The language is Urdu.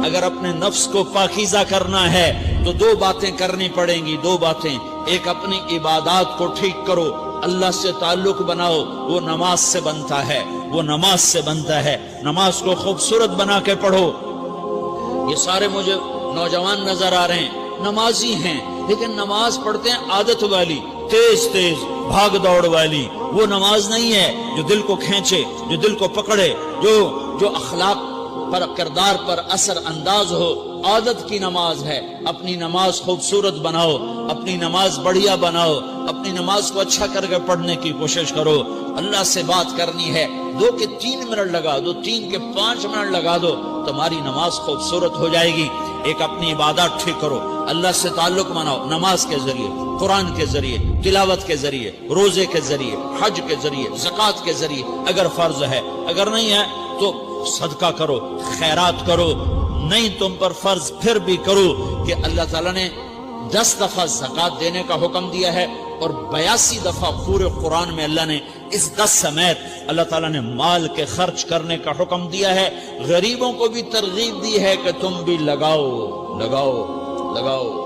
اگر اپنے نفس کو پاکیزہ کرنا ہے تو دو باتیں کرنی پڑیں گی، دو باتیں۔ ایک اپنی عبادات کو ٹھیک کرو، اللہ سے تعلق بناؤ، وہ نماز سے بنتا ہے، وہ نماز سے بنتا ہے۔ نماز کو خوبصورت بنا کے پڑھو۔ یہ سارے مجھے نوجوان نظر آ رہے ہیں، نمازی ہیں لیکن نماز پڑھتے ہیں عادت والی، تیز تیز بھاگ دوڑ والی۔ وہ نماز نہیں ہے جو دل کو کھینچے، جو دل کو پکڑے، جو اخلاق پر، کردار پر اثر انداز ہو۔ عادت کی نماز ہے۔ اپنی نماز خوبصورت بناؤ، اپنی نماز بڑھیا بناؤ، اپنی نماز کو اچھا کر کے پڑھنے کی کوشش کرو۔ اللہ سے بات کرنی ہے، 2 کے 3 منٹ لگا دو، 3 کے 5 منٹ لگا دو، تمہاری نماز خوبصورت ہو جائے گی۔ ایک اپنی عبادات ٹھیک کرو، اللہ سے تعلق بناؤ، نماز کے ذریعے، قرآن کے ذریعے، تلاوت کے ذریعے، روزے کے ذریعے، حج کے ذریعے، زکوٰۃ کے ذریعے اگر فرض ہے، اگر نہیں ہے تو صدقہ کرو، خیرات کرو۔ نہیں تم پر فرض پھر بھی کرو کہ اللہ تعالیٰ نے 10 دفعہ زکوٰۃ دینے کا حکم دیا ہے اور 82 دفعہ پورے قرآن میں اللہ نے اس 10 سمیت اللہ تعالیٰ نے مال کے خرچ کرنے کا حکم دیا ہے۔ غریبوں کو بھی ترغیب دی ہے کہ تم بھی لگاؤ لگاؤ لگاؤ۔